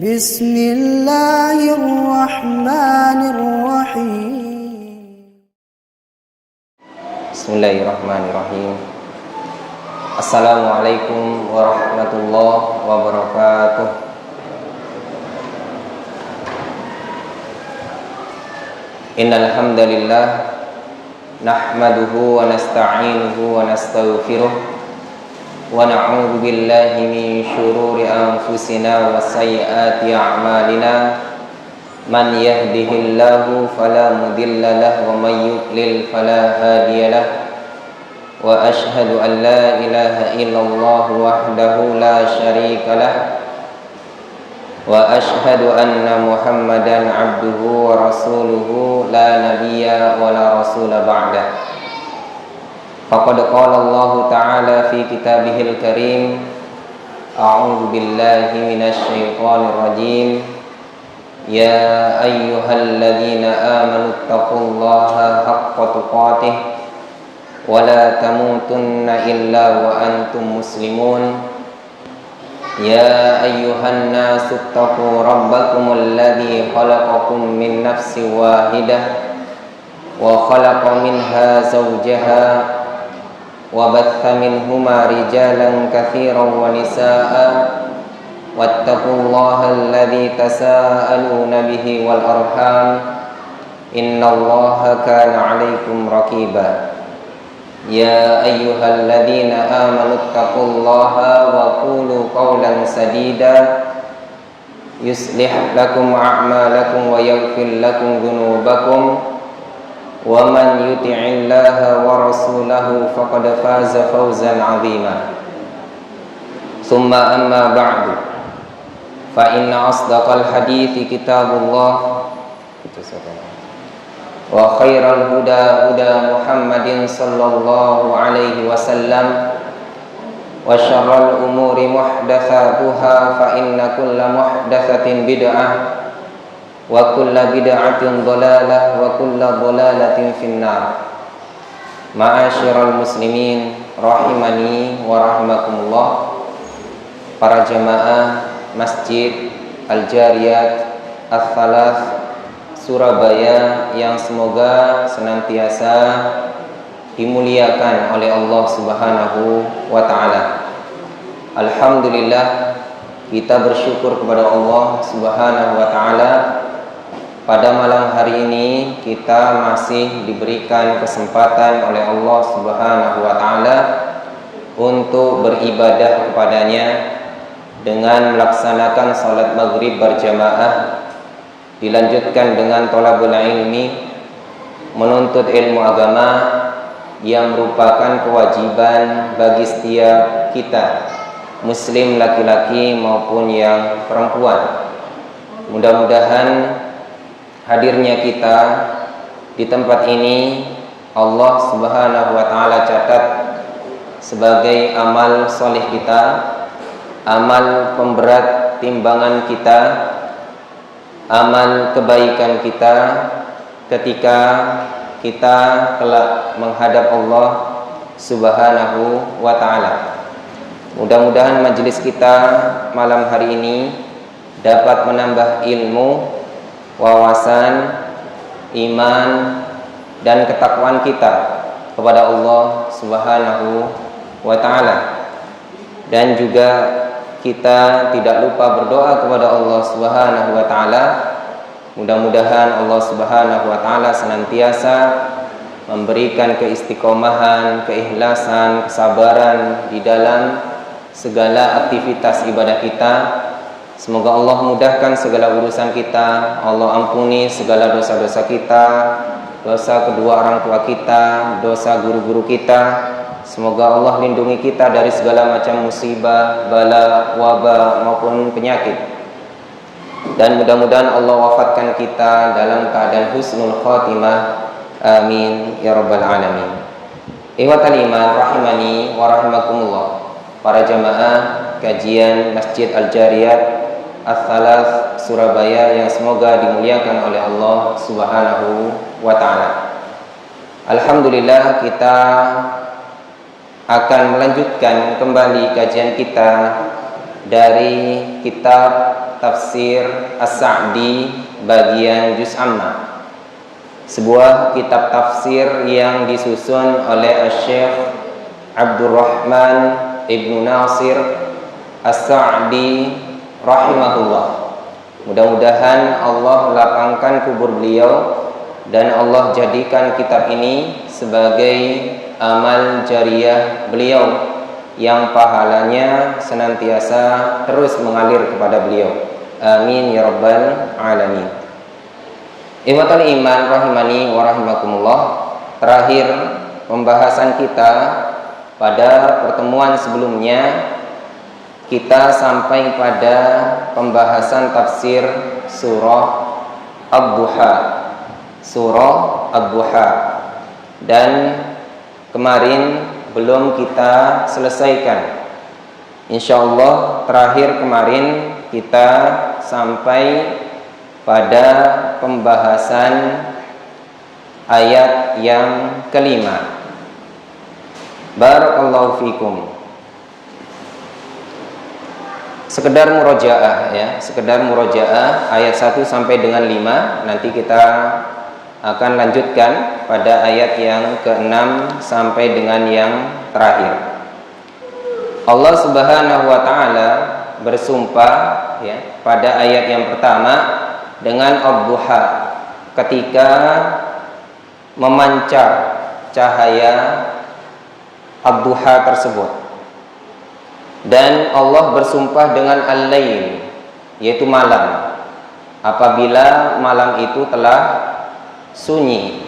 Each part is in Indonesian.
Bismillahirrahmanirrahim. Bismillahirrahmanirrahim. Assalamualaikum warahmatullahi wabarakatuh. Innal hamdalillah nahmaduhu wa nasta'inuhu wa nastaghfiruh wa na'udzu billahi min shururi anfusina wa sayyiati a'malina. Man yahdihillahu fala mudilla lahu wa may yudlil fala hadiya lahu. Wa ashhadu an la ilaha illallah wahdahu la syarika lahu wa ashhadu anna Muhammadan abduhu wa rasuluhu la nabiyya wa la rasula ba'dah. Faqad qala Allah ta'ala fi kitabihil karim, a'udzu billahi minasy syaithanir rajim. Ya ayyuhalladzina amanu taqullaha haqqa tuqatih wa la tamutunna illa wa antum muslimun. Ya ayyuhan nasu taqu rabbakumul ladzi khalaqakum min nafsin wahidah wa khalaqa minha zawjaha wa batha minhuma rijalan katsiran wa nisaa'a wattaqullaha alladzi tasaaluna bihi wal arham innallaha kana 'alaikum raqiba. Ya ayyuhalladzina amanu taqullaha wa qulu qawlan sadida yuslih lakum a'malakum wa yaghfir lakum dhunubakum wa man yuti'illaha wa rasulahu faqad faza fawzan 'azima. Summa amma ba'du, fa inna asdaqal hadithi kitabullah wa khairal huda huda Muhammadin sallallahu alaihi wasallam wa syarral umuri muhdatsatuha fa inna kulla muhdatsatin bid'ah wa kulla bid'atin dhalalah wa kulla dhalalatin finnar. Ma'asyiral muslimin rahimani wa rahimakumullah. Para jamaah Masjid Al-Jariyat Ats-Tsalath Surabaya yang semoga senantiasa dimuliakan oleh Allah Subhanahu wa taala. Alhamdulillah, kita bersyukur kepada Allah Subhanahu wa taala. Pada malam hari ini kita masih diberikan kesempatan oleh Allah Subhanahu wa taala untuk beribadah kepadanya dengan melaksanakan salat maghrib berjamaah, dilanjutkan dengan thalabul ilmi, menuntut ilmu agama yang merupakan kewajiban bagi setiap kita, muslim laki-laki maupun yang perempuan. Mudah-mudahan hadirnya kita di tempat ini Allah Subhanahu wa taala catat sebagai amal soleh kita, amal pemberat timbangan kita, amal kebaikan kita ketika kita kelak menghadap Allah Subhanahu wa taala. Mudah-mudahan majelis kita malam hari ini dapat menambah ilmu, wawasan, iman dan ketakwaan kita kepada Allah Subhanahu wa taala. Dan juga kita tidak lupa berdoa kepada Allah Subhanahu wa taala. Mudah-mudahan Allah Subhanahu wa taala senantiasa memberikan keistiqomahan, keikhlasan, kesabaran di dalam segala aktivitas ibadah kita. Semoga Allah mudahkan segala urusan kita, Allah ampuni segala dosa-dosa kita, dosa kedua orang tua kita, dosa guru-guru kita. Semoga Allah lindungi kita dari segala macam musibah, bala, wabah maupun penyakit. Dan mudah-mudahan Allah wafatkan kita dalam keadaan husnul khatimah. Amin ya rabbal alamin. Ikhwatal iman rahimani wa rahimakumullah. Para jamaah kajian Masjid Al-Jariyat Ats-Tsalath Surabaya yang semoga dimuliakan oleh Allah Subhanahu wa taala. Alhamdulillah, kita akan melanjutkan kembali kajian kita dari kitab Tafsir As-Sa'di bagian Juz Amma, sebuah kitab tafsir yang disusun oleh Syekh Abdurrahman Ibnu Nasir As-Sa'di rahimahullah. Mudah-mudahan Allah lapangkan kubur beliau dan Allah jadikan kitab ini sebagai amal jariyah beliau yang pahalanya senantiasa terus mengalir kepada beliau. Amin ya rabbal alamin. Ikhwatal iman rahimani wa rahimakumullah. Terakhir pembahasan kita pada pertemuan sebelumnya, kita sampai pada pembahasan tafsir surah Ad-Duha. Surah Ad-Duha. Dan kemarin belum kita selesaikan. Insyaallah terakhir kemarin kita sampai pada pembahasan ayat yang kelima. Barakallahu fikum. Sekedar murojaah ya, sekedar murojaah ayat 1 sampai dengan 5. Nanti kita akan lanjutkan pada ayat yang ke-6 sampai dengan yang terakhir. Allah Subhanahu wa taala bersumpah ya pada ayat yang pertama dengan Ad-Duha, ketika memancar cahaya Ad-Duha tersebut. Dan Allah bersumpah dengan Al-Lail, yaitu malam, apabila malam itu telah sunyi,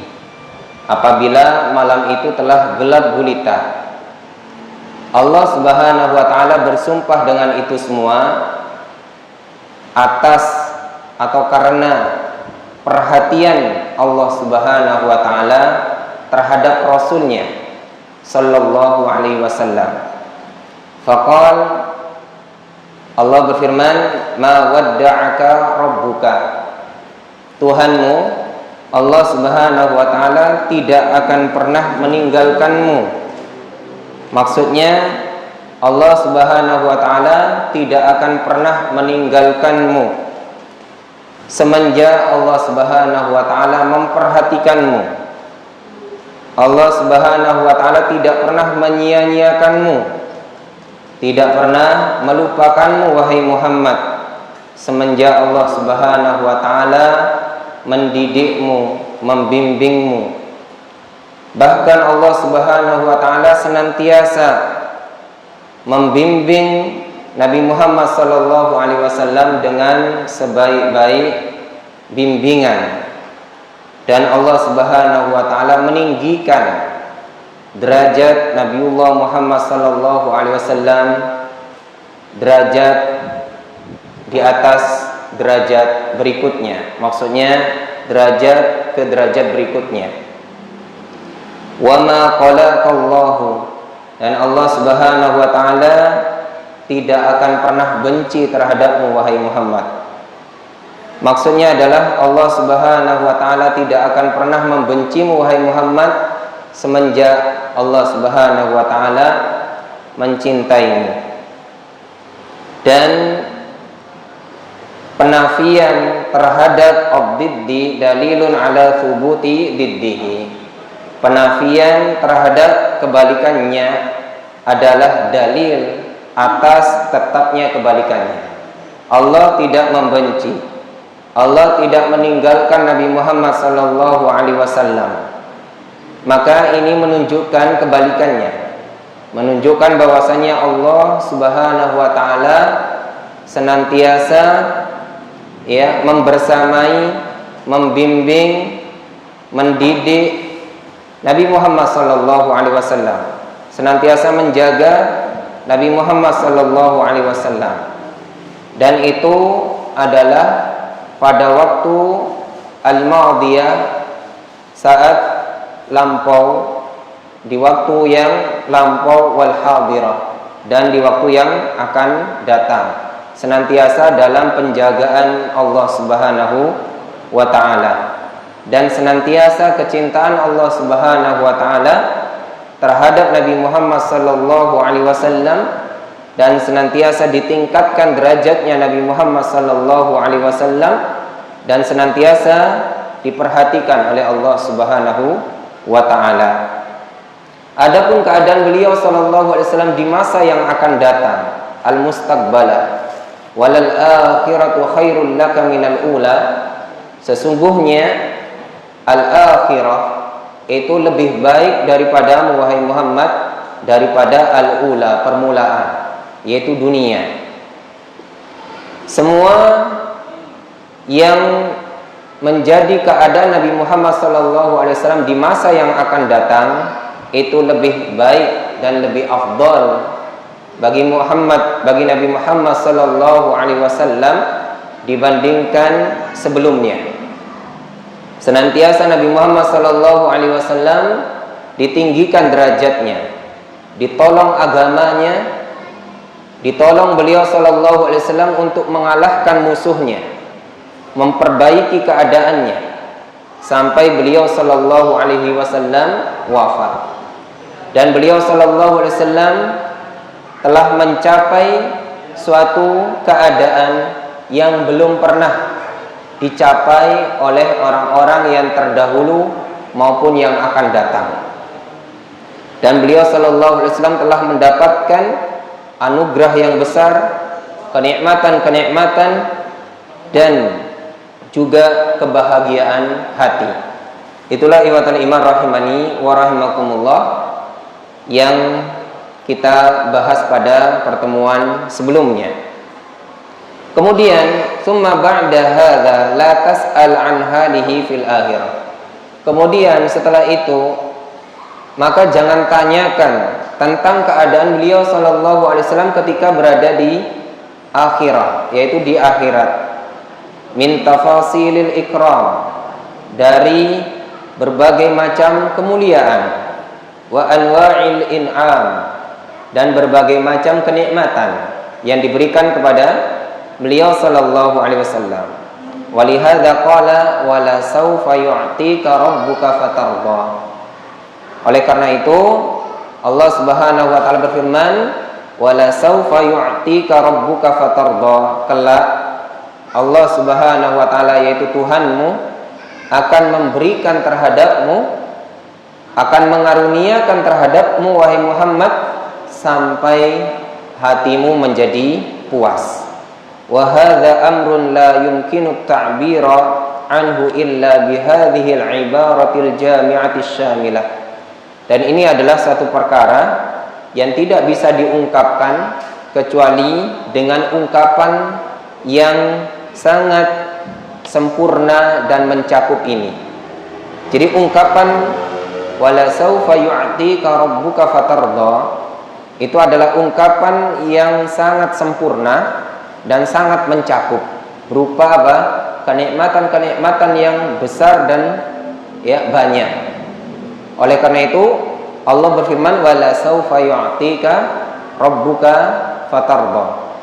apabila malam itu telah gelap gulita. Allah Subhanahu wa taala bersumpah dengan itu semua atas atau karena perhatian Allah Subhanahu wa taala terhadap Rasulnya sallallahu alaihi wasallam. Faqal, Allah berfirman, ma wadda'aka rabbuka. Tuhanmu Allah Subhanahu wa taala tidak akan pernah meninggalkanmu. Maksudnya Allah Subhanahu wa taala tidak akan pernah meninggalkanmu semenjak Allah Subhanahu wa taala memperhatikanmu. Allah Subhanahu wa taala tidak pernah menyia-nyiakanmu, tidak pernah melupakanmu wahai Muhammad, semenjak Allah Subhanahu wa taala mendidikmu, membimbingmu. Bahkan Allah Subhanahu wa taala senantiasa membimbing Nabi Muhammad sallallahu alaihi wasallam dengan sebaik-baik bimbingan. Dan Allah Subhanahu wa taala meninggikan derajat Nabiullah Muhammad sallallahu alaihi wasallam derajat di atas derajat berikutnya. Maksudnya derajat ke derajat berikutnya. Wa ma qalaqallahu, dan Allah Subhanahu wa taala tidak akan pernah benci terhadapmu wahai Muhammad. Maksudnya adalah Allah Subhanahu wa taala tidak akan pernah membencimu wahai Muhammad semenjak Allah Subhanahu wa taala mencintaimu. Dan penafian terhadap ad-diddi dalilun ala thubuti diddihi. Penafian terhadap kebalikannya adalah dalil atas tetapnya kebalikannya. Allah tidak membenci, Allah tidak meninggalkan Nabi Muhammad sallallahu alaihi wasallam. Maka ini menunjukkan kebalikannya, menunjukkan bahwasanya Allah Subhanahu wa taala senantiasa ya membersamai, membimbing, mendidik Nabi Muhammad sallallahu alaihi wasallam, senantiasa menjaga Nabi Muhammad sallallahu alaihi wasallam. Dan itu adalah pada waktu al-madiyah, saat lampau, di waktu yang lampau, wal hadirah, dan di waktu yang akan datang, senantiasa dalam penjagaan Allah Subhanahu wa taala. Dan senantiasa kecintaan Allah Subhanahu wa taala terhadap Nabi Muhammad sallallahu alaihi wasallam dan senantiasa ditingkatkan derajatnya Nabi Muhammad sallallahu alaihi wasallam dan senantiasa diperhatikan oleh Allah Subhanahu wa taala. Adapun keadaan beliau sallallahu alaihi wasallam di masa yang akan datang, al-mustaqbala, walal akhiratu khairul laka minal ula, sesungguhnya al-akhirah itu lebih baik daripada wahai Muhammad daripada al-ula, permulaan, yaitu dunia. Semua yang menjadi keadaan Nabi Muhammad SAW di masa yang akan datang itu lebih baik dan lebih afdal bagi Nabi Muhammad SAW dibandingkan sebelumnya. Senantiasa Nabi Muhammad SAW ditinggikan derajatnya, ditolong agamanya, ditolong beliau SAW untuk mengalahkan musuhnya, memperbaiki keadaannya sampai beliau SAW wafat. Dan beliau SAW telah mencapai suatu keadaan yang belum pernah dicapai oleh orang-orang yang terdahulu maupun yang akan datang. Dan beliau SAW telah mendapatkan anugerah yang besar, kenikmatan-kenikmatan dan juga kebahagiaan hati. Itulah ikhwatal iman rahimani wa rahimakumullah yang kita bahas pada pertemuan sebelumnya. Kemudian summa ba'da hadza la tas'al an halihi fil akhirah. Kemudian setelah itu maka jangan tanyakan tentang keadaan beliau sallallahu alaihi wasallam ketika berada di akhirat, yaitu di akhirat. Min tafasilil ikram, dari berbagai macam kemuliaan, wa anwa'il in'am, dan berbagai macam kenikmatan yang diberikan kepada beliau sallallahu alaihi wasallam. Walihadza qala wala saufa yu'tika rabbuka fatarda. Oleh karena itu Allah Subhanahu wa taala berfirman, wala saufa yu'tika rabbuka fatarda. Kelak Allah Subhanahu wa taala, yaitu Tuhanmu, akan memberikan terhadapmu, akan mengaruniakan terhadapmu wahai Muhammad sampai hatimu menjadi puas. Wa hadza amrun la yumkinu at-ta'bira anhu illa bihadhihi al-ibaratil jami'ati syamilah. Dan ini adalah satu perkara yang tidak bisa diungkapkan kecuali dengan ungkapan yang sangat sempurna dan mencakup ini. Jadi ungkapan wala saufa yu'tika rabbuka fatarda itu adalah ungkapan yang sangat sempurna dan sangat mencakup, berupa apa? Kenikmatan-kenikmatan yang besar dan ya banyak. Oleh karena itu Allah berfirman wala saufa yu'tika rabbuka fatarda.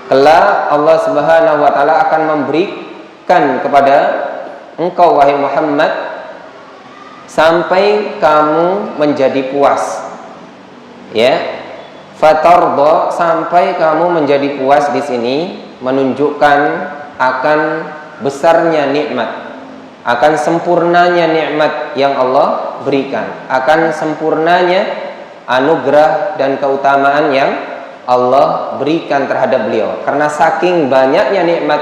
Kelak Allah Subhanahu wa taala akan memberikan kepada engkau wahai Muhammad sampai kamu menjadi puas. Ya. Fatarda, sampai kamu menjadi puas, di sini menunjukkan akan besarnya nikmat, akan sempurnanya nikmat yang Allah berikan, akan sempurnanya anugerah dan keutamaan yang Allah berikan terhadap beliau. Karena saking banyaknya nikmat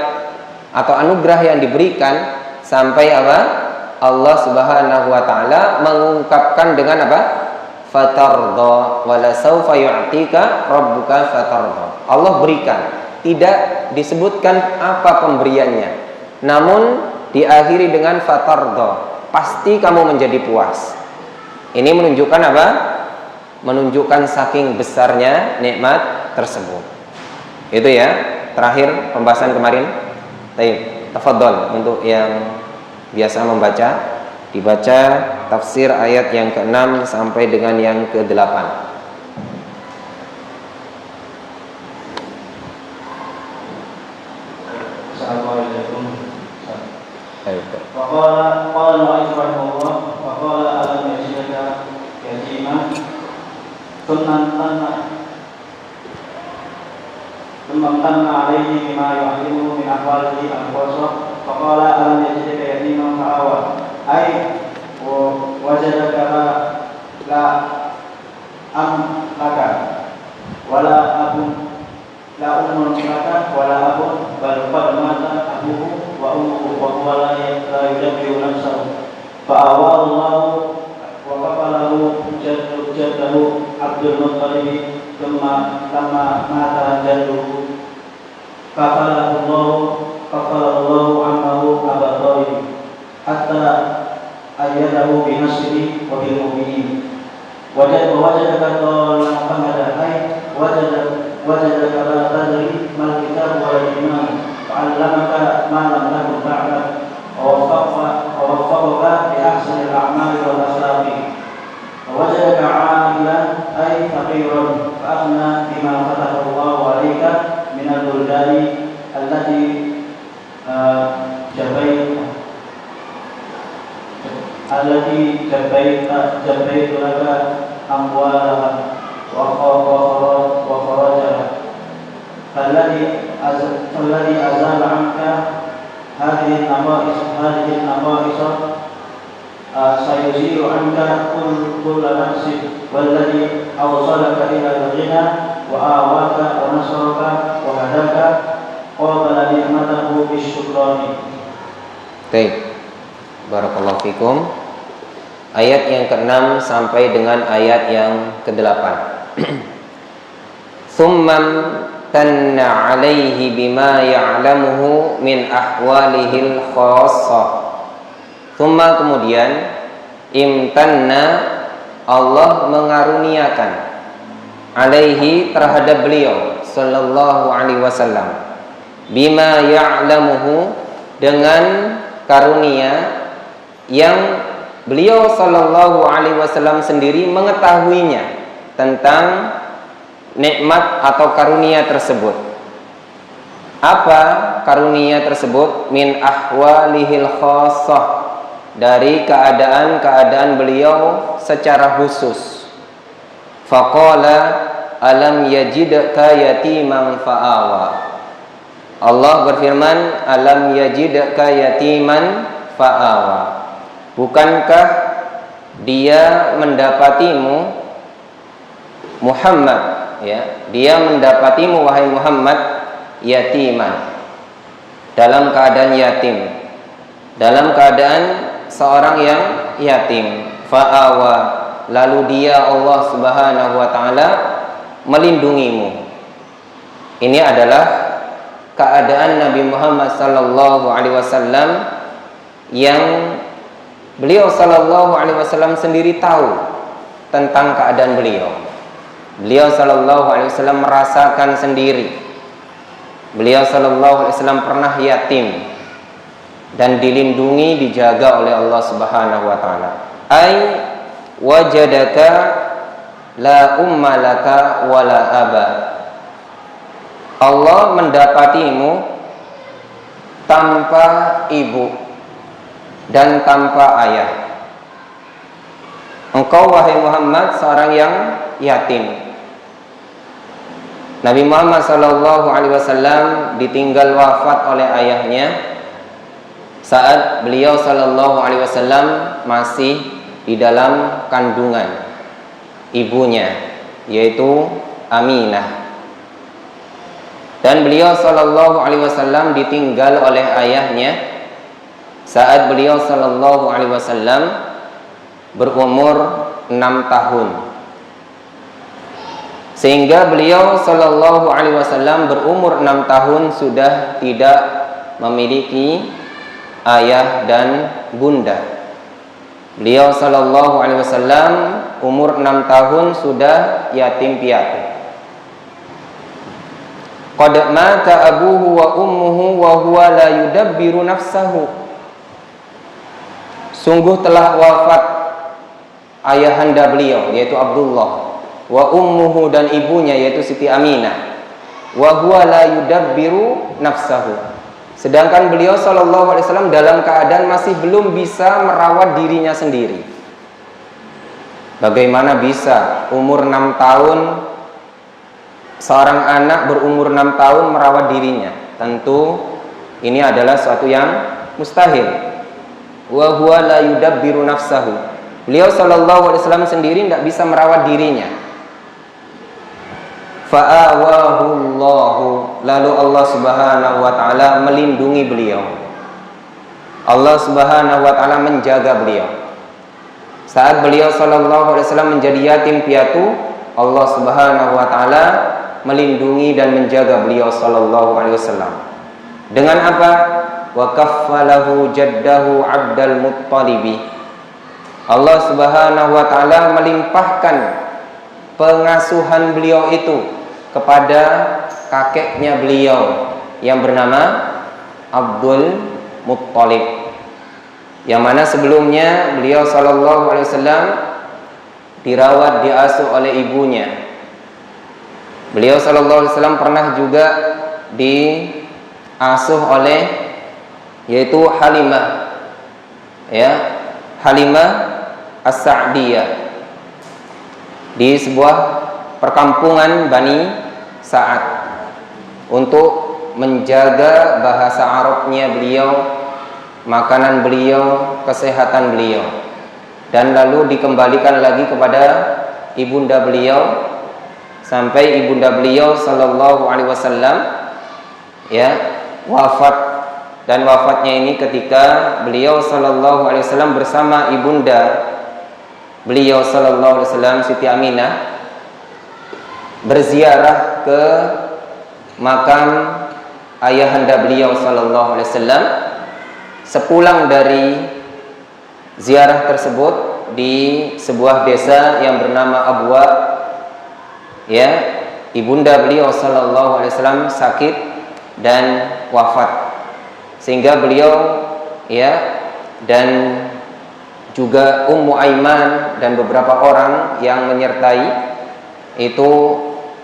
atau anugerah yang diberikan sampai apa? Allah Subhanahu wa taala mengungkapkan dengan apa? Fatarda wala saufa yu'tika rabbuka fatarda. Allah berikan, tidak disebutkan apa pemberiannya, namun diakhiri dengan fatarda, pasti kamu menjadi puas. Ini menunjukkan apa? Menunjukkan saking besarnya nikmat tersebut. Itu ya, terakhir pembahasan kemarin. Baik, tafadhol untuk yang biasa membaca, dibaca tafsir ayat yang ke-6 sampai dengan yang ke-8. Assalamualaikum. Ayo. Qala al-mu'allif rahimahullah wa qala alam yajidaka yatima ثم امتن عليه بما يعلمه من أحواله الخاصة فقال ألم يجدك يتيما فآوى أي وجدك لا أم لك ولا أب لا أم لك ولا أب بل قد مات أبوه وأمه وهو لا يدبر نفسه فآواه الله وكفله جده عبد المطلب ثم لما مات جده كفله الله عمه أبا طالب حتى أيده بنصره وبالمؤمنين ووجدك ضالا محمدا أي وجدك لا تدري ما الكتاب ولا الإيمان وعلمك ما لم تكن تعلم ووفقك بأحسن الأعمال والأخلاق ووجدك عائلا أي فقيرا فأغنى بما فتح الله عليك من البلدان التي جبيت لك أموالها وخراجها فالذي أزال عنك هذه النقائص سيزيل عنك كل نقص والذي أوصلك إلى الغنى وآواك ونصرك وهداك قابل نعمته بالشكران. Baik, barakallahu fikum. Ayat yang ke-6 sampai dengan ayat yang ke-8. Summam tanna alaihi bima ya'lamuhu min ahwalihil khassah. Summa kemudian imtanna Allah mengaruniakan alaihi terhadap beliau sallallahu alaihi wasallam bima ya'lamuhu dengan karunia yang beliau sallallahu alaihi wasallam sendiri mengetahuinya tentang nikmat atau karunia tersebut. Apa karunia tersebut? Min ahwalihil khassah, dari keadaan-keadaan beliau secara khusus. Faqala alam yajidka yatiman fa'awa. Allah berfirman, alam yajidka yatiman fa'awa. Bukankah dia mendapatimu Muhammad, ya, dia mendapatimu wahai Muhammad yatiman, dalam keadaan yatim, dalam keadaan seorang yang yatim. Fa'awa, lalu dia Allah Subhanahu wa taala melindungimu. Ini adalah keadaan Nabi Muhammad sallallahu alaihi wasallam yang beliau sallallahu alaihi wasallam sendiri tahu tentang keadaan beliau. Beliau sallallahu alaihi wasallam merasakan sendiri. Beliau sallallahu alaihi wasallam pernah yatim dan dilindungi, dijaga oleh Allah Subhanahu wa taala. Ai wajadaka la umma laka wala aba. Allah mendapatimu tanpa ibu dan tanpa ayah. Engkau wahai Muhammad seorang yang yatim. Nabi Muhammad sallallahu alaihi wasallam ditinggal wafat oleh ayahnya saat beliau sallallahu alaihi wasallam masih di dalam kandungan ibunya, yaitu Aminah. Dan beliau sallallahu alaihi wasallam ditinggal oleh ayahnya saat beliau sallallahu alaihi wasallam berumur 6 tahun. Sehingga beliau sallallahu alaihi wasallam berumur 6 tahun sudah tidak memiliki ayah dan bunda. Beliau sallallahu alaihi wasallam umur 6 tahun sudah yatim piatu. Qad mata abuhu wa ummuhu wa huwa la yudabbiru nafsahu. Sungguh telah wafat ayahanda beliau, yaitu Abdullah, wa ummuhu, dan ibunya yaitu Siti Aminah, wa huwa la yudabbiru nafsahu. Sedangkan beliau sallallahu alaihi wasallam dalam keadaan masih belum bisa merawat dirinya sendiri. Bagaimana bisa umur 6 tahun seorang anak berumur 6 tahun merawat dirinya? Tentu ini adalah suatu yang mustahil. Wa huwa la yudabbiru nafsahu. Beliau sallallahu alaihi wasallam sendiri tidak bisa merawat dirinya. Fa'awahullahu, lalu Allah Subhanahu wa taala melindungi beliau. Allah Subhanahu wa taala menjaga beliau. Saat beliau sallallahu alaihi wasallam menjadi yatim piatu, Allah Subhanahu wa taala melindungi dan menjaga beliau sallallahu alaihi wasallam. Dengan apa? Wa kaffalahu jaddahu Abdul Muttalib. Allah Subhanahu wa taala melimpahkan pengasuhan beliau itu kepada kakeknya beliau yang bernama Abdul Muttalib. Yang mana sebelumnya beliau sallallahu alaihi wasallam dirawat, diasuh oleh ibunya. Beliau sallallahu alaihi wasallam pernah juga diasuh oleh yaitu Halimah, ya, Halimah As-Sa'diyah di sebuah perkampungan Bani Sa'ad untuk menjaga bahasa Arabnya beliau, makanan beliau, kesehatan beliau, dan lalu dikembalikan lagi kepada ibunda beliau sampai ibunda beliau sallallahu alaihi wasallam ya wafat, dan wafatnya ini ketika beliau sallallahu alaihi wasallam bersama ibunda beliau sallallahu alaihi wasallam Siti Aminah berziarah ke makam ayahanda beliau sallallahu alaihi wasallam. Sepulang dari ziarah tersebut di sebuah desa yang bernama Abwa, ya, ibunda beliau sallallahu alaihi wasallam sakit dan wafat, sehingga beliau, ya, dan juga Ummu Aiman dan beberapa orang yang menyertai itu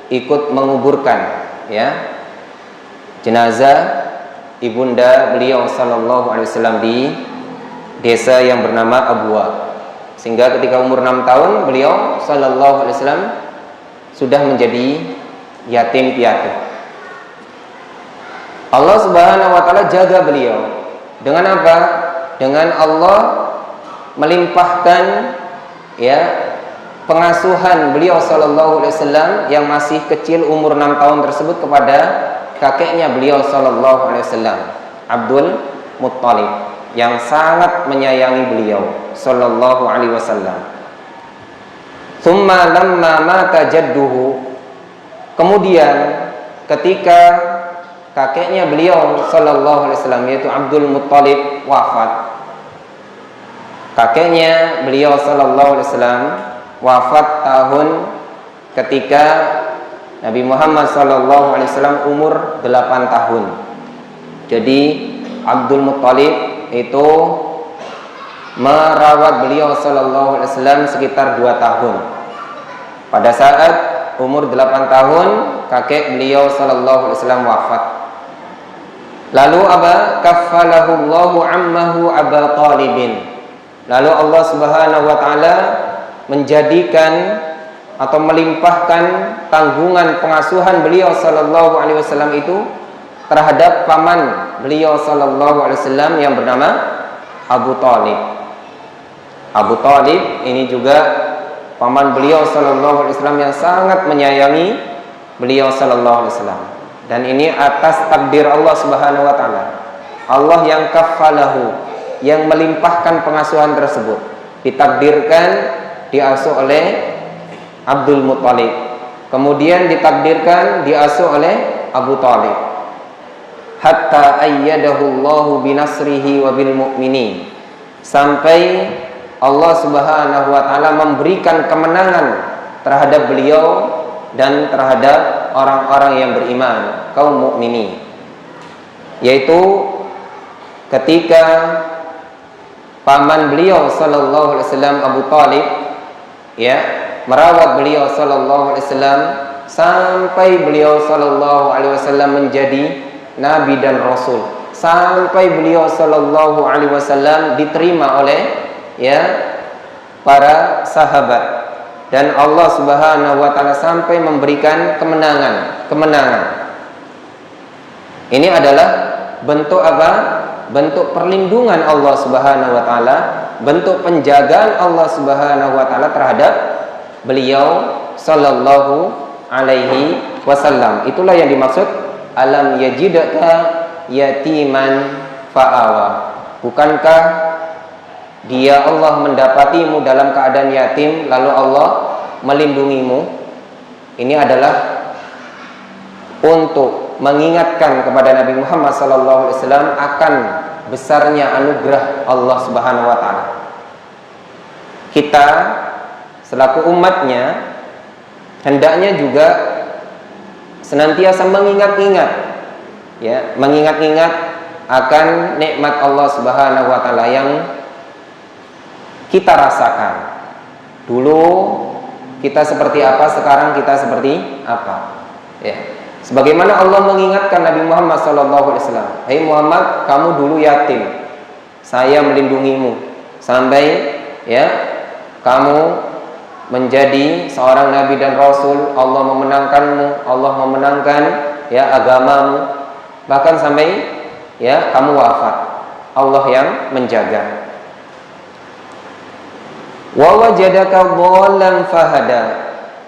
ikut menguburkan, ya, jenazah ibunda beliau sallallahu alaihi wasallam di desa yang bernama Abwa. Sehingga ketika umur 6 tahun beliau sallallahu alaihi wasallam sudah menjadi yatim piatu. Allah Subhanahu wa taala jaga beliau. Dengan apa? Dengan Allah melimpahkan, ya, pengasuhan beliau sallallahu alaihi wasallam yang masih kecil umur 6 tahun tersebut kepada kakeknya beliau sallallahu alaihi wasallam, Abdul Muttalib, yang sangat menyayangi beliau sallallahu alaihi wasallam. Tsumma lamma mata jadduhu, kemudian ketika kakeknya beliau sallallahu alaihi wasallam yaitu Abdul Muttalib wafat, kakeknya beliau sallallahu alaihi wasallam wafat tahun ketika Nabi Muhammad sallallahu alaihi wasallam umur 8 tahun. Jadi Abdul Muttalib itu merawat beliau sallallahu alaihi wasallam sekitar 2 tahun. Pada saat umur 8 tahun kakek beliau sallallahu alaihi wasallam wafat. Lalu apa? Kaffalahu Allahu ammahu Aba Talibin. Lalu Allah Subhanahu wa taala menjadikan atau melimpahkan tanggungan pengasuhan beliau sallallahu alaihi wasallam itu terhadap paman beliau sallallahu alaihi wasallam yang bernama Abu Talib. Abu Talib ini juga paman beliau sallallahu alaihi wasallam yang sangat menyayangi beliau sallallahu alaihi wasallam. Dan ini atas takdir Allah Subhanahu wa taala. Allah yang kaffalahu, yang melimpahkan pengasuhan tersebut, ditakdirkan diasuh oleh Abdul Muttalib, kemudian ditakdirkan diasuh oleh Abu Talib, hatta ayyadahu Allahu binasrihi wa bil mu'minin, sampai Allah Subhanahu wa taala memberikan kemenangan terhadap beliau dan terhadap orang-orang yang beriman, kaum mukminin. Yaitu ketika paman beliau sallallahu alaihi wasallam Abu Talib, ya, merawat beliau sallallahu alaihi wasallam sampai beliau sallallahu alaihi wasallam menjadi nabi dan rasul, sampai beliau sallallahu alaihi wasallam diterima oleh, ya, para sahabat. dan Allah Subhanahu wa taala sampai memberikan kemenangan. Ini adalah bentuk apa? Bentuk perlindungan Allah Subhanahu wa taala, bentuk penjagaan Allah Subhanahu wa taala terhadap beliau sallallahu alaihi wasallam. Itulah yang dimaksud alam yajidaka yatiman fa'awa. Bukankah dia Allah mendapatimu dalam keadaan yatim lalu Allah melindungimu? Ini adalah untuk mengingatkan kepada Nabi Muhammad SAW akan besarnya anugerah Allah Subhanahu wa taala. Kita selaku umatnya hendaknya juga senantiasa mengingat-ingat akan nikmat Allah Subhanahu wa taala yang kita rasakan. Dulu kita seperti apa, sekarang kita seperti apa. Ya. Sebagaimana Allah mengingatkan Nabi Muhammad SAW, "Hai Muhammad, kamu dulu yatim, saya melindungimu sampai kamu menjadi seorang nabi dan rasul. Allah memenangkanmu, Allah memenangkan agamamu, bahkan sampai kamu wafat. Allah yang menjaga. Wa wajadaka dhallan fahada,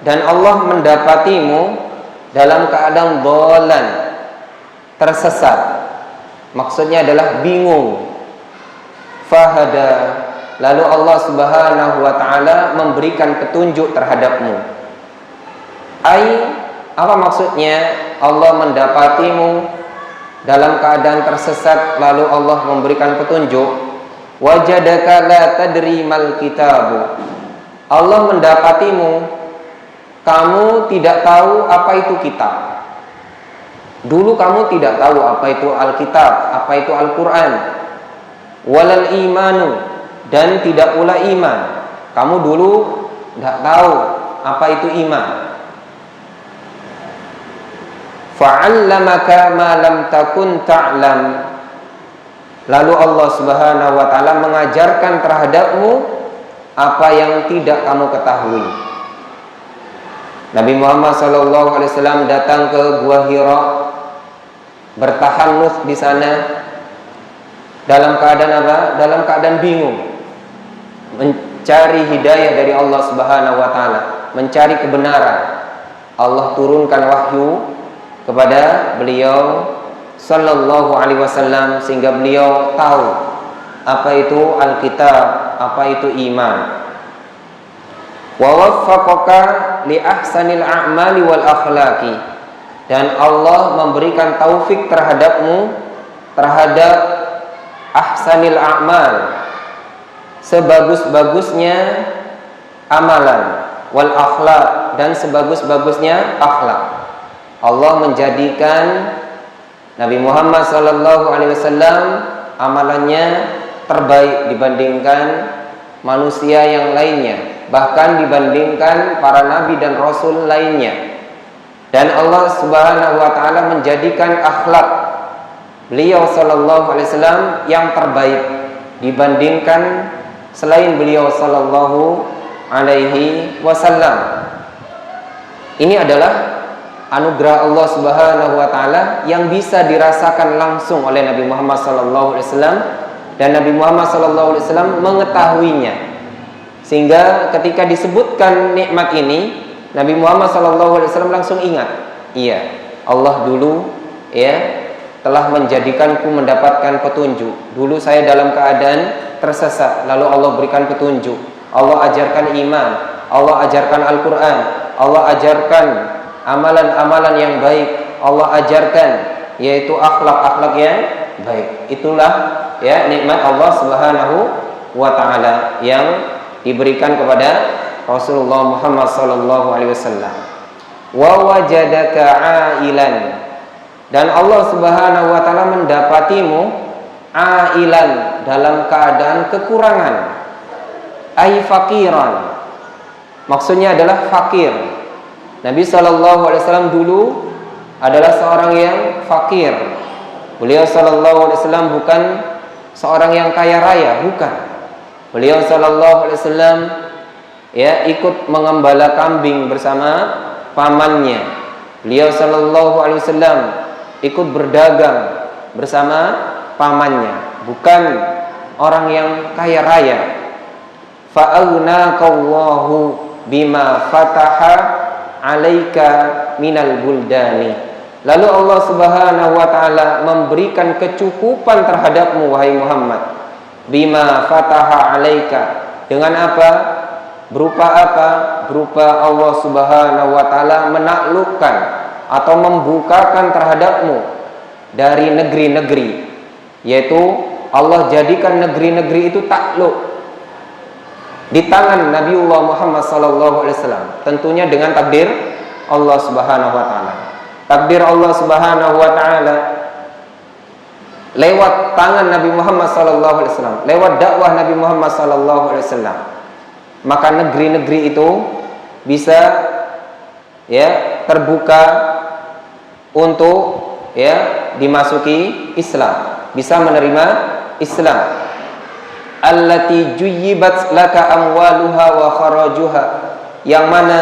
dan Allah mendapatimu dalam keadaan dhallan, tersesat. Maksudnya adalah bingung. Fahada, lalu Allah Subhanahu wa taala memberikan petunjuk terhadapmu. Apa maksudnya Allah mendapatimu dalam keadaan tersesat lalu Allah memberikan petunjuk? Wajadaka la tadri mal kitabu. Allah mendapatimu, kamu tidak tahu apa itu kitab. Dulu kamu tidak tahu apa itu Alkitab, apa itu Al-Quran. Walal imanu, dan tidak pula iman. Kamu dulu tidak tahu apa itu iman. Fa'allamaka ma lam takun ta'lam. Lalu Allah Subhanahu wa taala mengajarkan terhadapmu apa yang tidak kamu ketahui. Nabi Muhammad SAW datang ke Gua Hira, bertahannuts di sana dalam keadaan apa? Dalam keadaan bingung, mencari hidayah dari Allah Subhanahu wa taala, mencari kebenaran. Allah turunkan wahyu kepada beliau sallallahu alaihi wasallam sehingga beliau tahu apa itu Alkitab, apa itu iman. Wa waffaqaka li ahsanil a'mali wal akhlaqi, dan Allah memberikan taufik terhadapmu terhadap ahsanil a'mal, sebagus-bagusnya amalan, wal akhlaq, dan sebagus-bagusnya akhlak. Allah menjadikan Nabi Muhammad SAW amalannya terbaik dibandingkan manusia yang lainnya, bahkan dibandingkan para nabi dan rasul lainnya. Dan Allah Subhanahu wa taala menjadikan akhlak beliau sallallahu alaihi wasallam yang terbaik dibandingkan selain beliau sallallahu alaihi wasallam. Ini adalah anugerah Allah Subhanahu wa taala yang bisa dirasakan langsung oleh Nabi Muhammad sallallahu alaihi wasallam, dan Nabi Muhammad sallallahu alaihi wasallam mengetahuinya. Sehingga ketika disebutkan nikmat ini, Nabi Muhammad sallallahu alaihi wasallam langsung ingat, iya, Allah dulu telah menjadikanku mendapatkan petunjuk. Dulu saya dalam keadaan tersesat, lalu Allah berikan petunjuk. Allah ajarkan iman, Allah ajarkan Al-Qur'an, Allah ajarkan amalan-amalan yang baik, Allah ajarkan yaitu akhlak-akhlak yang baik. Itulah nikmat Allah Subhanahu wa taala yang diberikan kepada Rasulullah Muhammad sallallahu alaihi wasallam. Wa wajadaka ailan, dan Allah Subhanahu wa taala mendapatimu ailan dalam keadaan kekurangan. Ai faqiran, maksudnya adalah fakir. Nabi sallallahu alaihi wasallam dulu adalah seorang yang fakir. Beliau sallallahu alaihi wasallam bukan seorang yang kaya raya, bukan. Beliau sallallahu alaihi wasallam ya ikut mengembala kambing bersama pamannya. Beliau sallallahu alaihi wasallam ikut berdagang bersama pamannya, bukan orang yang kaya raya. Fa'aghnaqallahu bima fataha 'alaika minal buldani. Lalu Allah Subhanahu wa taala memberikan kecukupan terhadapmu wahai Muhammad. Bima fataha 'alaika. Dengan apa? Berupa apa? Berupa Allah Subhanahu wa taala menaklukkan atau membukakan terhadapmu dari negeri-negeri, yaitu Allah jadikan negeri-negeri itu takluk di tangan Nabiullah Muhammad sallallahu alaihi wasallam, tentunya dengan takdir Allah Subhanahu wa taala. Takdir Allah Subhanahu wa taala lewat tangan Nabi Muhammad sallallahu alaihi wasallam, lewat dakwah Nabi Muhammad sallallahu alaihi wasallam. Maka negeri-negeri itu bisa ya terbuka untuk ya dimasuki Islam, bisa menerima Islam. Allati juyyibat laka amwaluha wa kharajuha, yang mana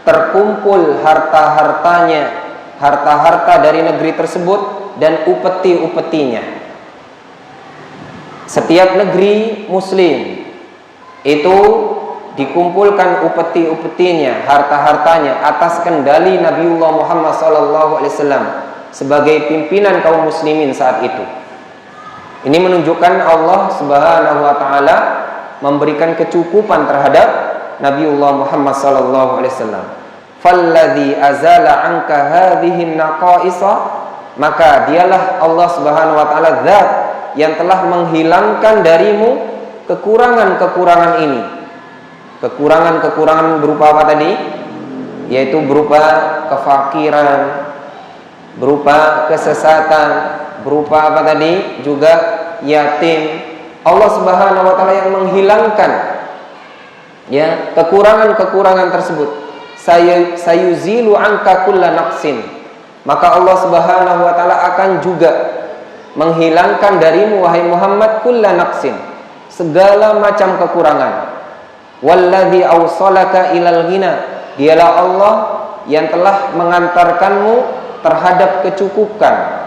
terkumpul harta-hartanya, harta-harta dari negeri tersebut dan upeti-upetinya. Setiap negeri muslim itu dikumpulkan upeti-upetinya, harta-hartanya atas kendali Nabiullah Muhammad SAW sebagai pimpinan kaum muslimin saat itu. Ini menunjukkan Allah Subhanahu wa taala memberikan kecukupan terhadap Nabiullah Muhammad SAW. Falladzi azala anka hadhihi naqaisa, maka dialah Allah Subhanahu wa taala zat yang telah menghilangkan darimu kekurangan-kekurangan ini. Kekurangan-kekurangan berupa apa tadi? Yaitu berupa kefakiran, berupa kesesatan, berupa apa tadi? Juga yatim. Allah Subhanahu wa taala yang menghilangkan ya kekurangan-kekurangan tersebut. Sayuzilu anka kulla naqsin. Maka Allah Subhanahu wa taala akan juga menghilangkan darimu wahai Muhammad kulla naqsin, segala macam kekurangan. Walladzi awsalaka ilal ghina, dialah Allah yang telah mengantarkanmu terhadap kecukupan.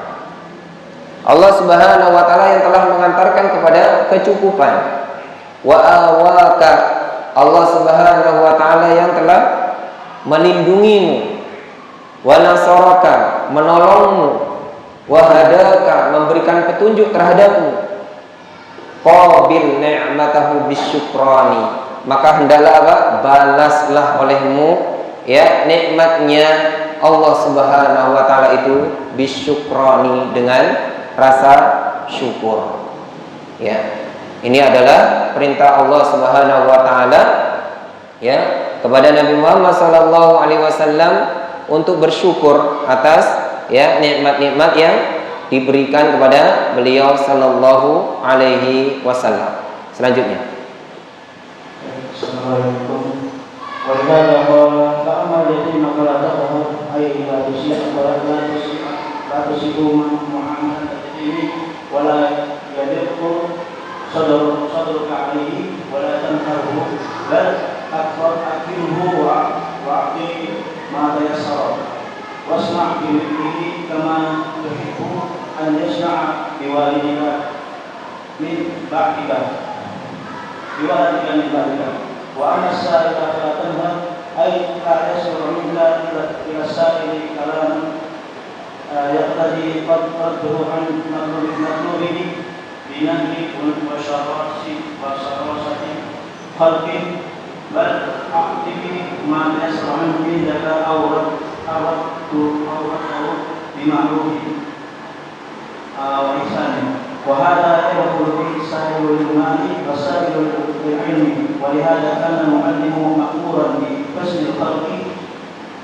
Allah Subhanahu wa taala yang telah mengantarkan kepada kecukupan. Wa awaka, Allah Subhanahu wa taala yang telah melindungimu. Wa nasaraka, menolongmu. Wa hadaka, memberikan petunjuk terhadapmu. Qabil ni'matahu bisyukrani, maka hendaklah apa? Balaslah olehmu ya nikmatnya Allah Subhanahu wa taala itu bisyukrani, dengan rasa syukur. Ya. Ini adalah perintah Allah Subhanahu wa taala ya kepada Nabi Muhammad sallallahu alaihi wasallam untuk bersyukur atas ya nikmat-nikmat yang diberikan kepada beliau sallallahu alaihi wasallam. Selanjutnya. Assalamualaikum. Walihada qala fa'amal yatima fala taqhar ay la tusiq wa la tusiqu Muhammad al-Yatimi wa la yadqu sadruka alayhi wa la tanharhu bal akthirhu wa a'ti ma tayassara wasma' bi mithlihi kama tuhibbu an yasna'a bi walidika min ba'dika min ba'dika wa anna as-sa'ila fala tanhar ay la yasru minka ila as-sa'ili kalaman yaqtadi qadruhu an matlubihi binahyi wa syarasi khalqin bal a'tihi ma yasru minka awrat bima'rufi wa ihsanin. وهذا يدخل فيه سائر المال وسائر العلم ولهذا كان المعلم مأمورا بحسن الخلق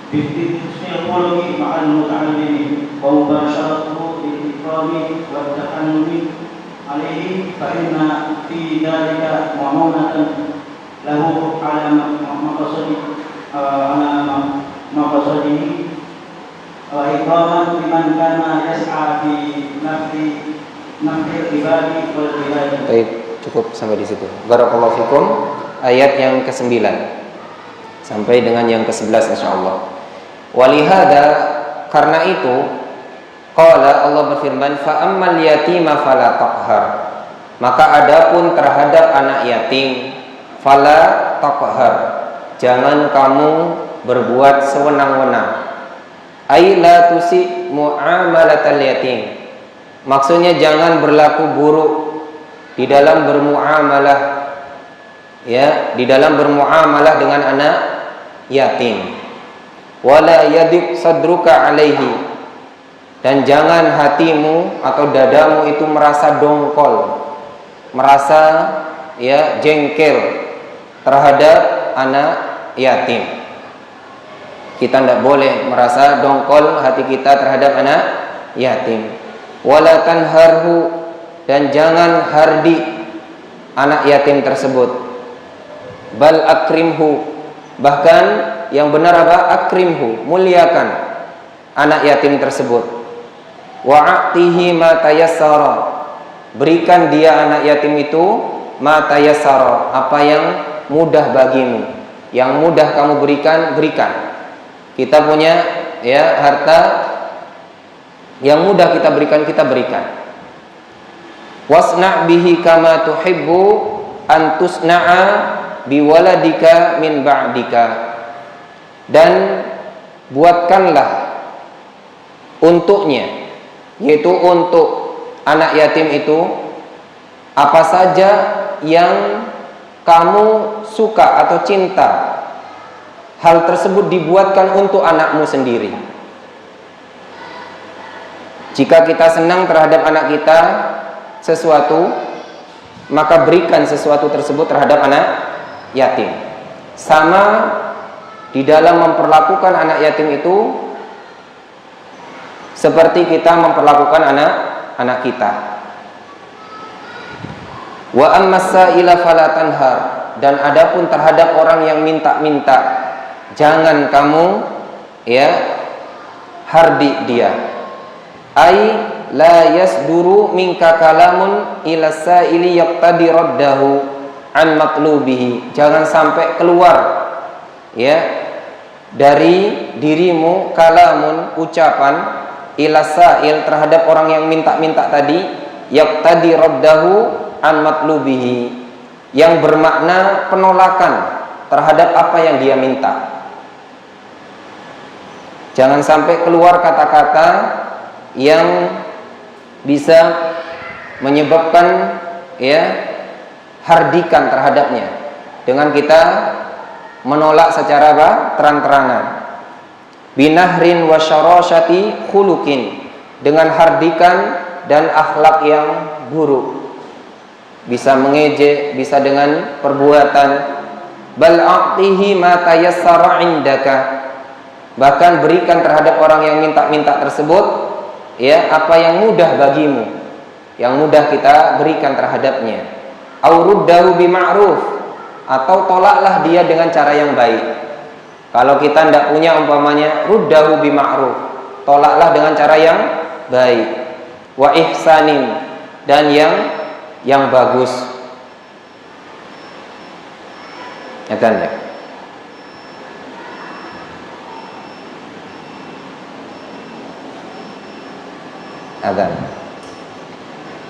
بحسن الخلق مع المتعلم ومباشرته بالإكرام والتحنن عليه فإن في ذلك معونة له على مقصده وإكراما لمن كان يسعى في Baik, cukup sampai di situ. Barakallahu fikum. Ayat yang ke-9. sampai dengan yang ke-11 insyaallah. Walihada, karena itu qala, Allah berfirman, fa ammal yatima fala taqhar, maka adapun terhadap anak yatim fala taqhar, jangan kamu berbuat sewenang-wenang. Ai la tusi muamalatal yatim, maksudnya jangan berlaku buruk di dalam bermuamalah, ya, di dalam bermuamalah dengan anak yatim. Wala yadik sadruka alaihi, dan jangan hatimu atau dadamu itu merasa dongkol, merasa ya jengkel terhadap anak yatim. Kita tidak boleh merasa dongkol hati kita terhadap anak yatim. Wala tanharhu, dan jangan hardi anak yatim tersebut. Bal akrimhu, bahkan yang benar apa? Akrimhu, muliakan anak yatim tersebut. Wa'atihi ma tayassara, berikan dia anak yatim itu ma tayassara, apa yang mudah bagimu, yang mudah kamu berikan. Kita punya ya harta yang mudah kita berikan, kita berikan. Wasna' bihi kama tuhibbu an tusna'a biwaladika min ba'dika, dan buatkanlah untuknya, yaitu untuk anak yatim itu, apa saja yang kamu suka atau cinta, hal tersebut dibuatkan untuk anakmu sendiri. Jika kita senang terhadap anak kita sesuatu, maka berikan sesuatu tersebut terhadap anak yatim. Sama di dalam memperlakukan anak yatim itu seperti kita memperlakukan anak kita. Wa ammas sa'ila fala tanhar, dan adapun terhadap orang yang minta-minta, jangan kamu ya hardi dia. Ai la yasduru minka kalamun ila sa'ili yaqtadi raddahu an matlubihi, jangan sampai keluar ya dari dirimu kalamun, ucapan, ila sa'il, terhadap orang yang minta-minta tadi, yaqtadi raddahu an matlubihi, yang bermakna penolakan terhadap apa yang dia minta. Jangan sampai keluar kata-kata yang bisa menyebabkan ya hardikan terhadapnya, dengan kita menolak secara apa? Terang-terangan. Binahrin wa syarashati khuluqin, dengan hardikan dan akhlak yang buruk. Bisa mengejek, bisa dengan perbuatan. Bal a'tihi ma tayassara indaka, bahkan berikan terhadap orang yang minta-minta tersebut ya apa yang mudah bagimu, yang mudah kita berikan terhadapnya. Au ruddahu bima'ruf, atau tolaklah dia dengan cara yang baik. Kalau kita tidak punya, umpamanya ruddahu bima'ruf, tolaklah dengan cara yang baik. Wa ihsanin, dan yang bagus. Ya. Adzan.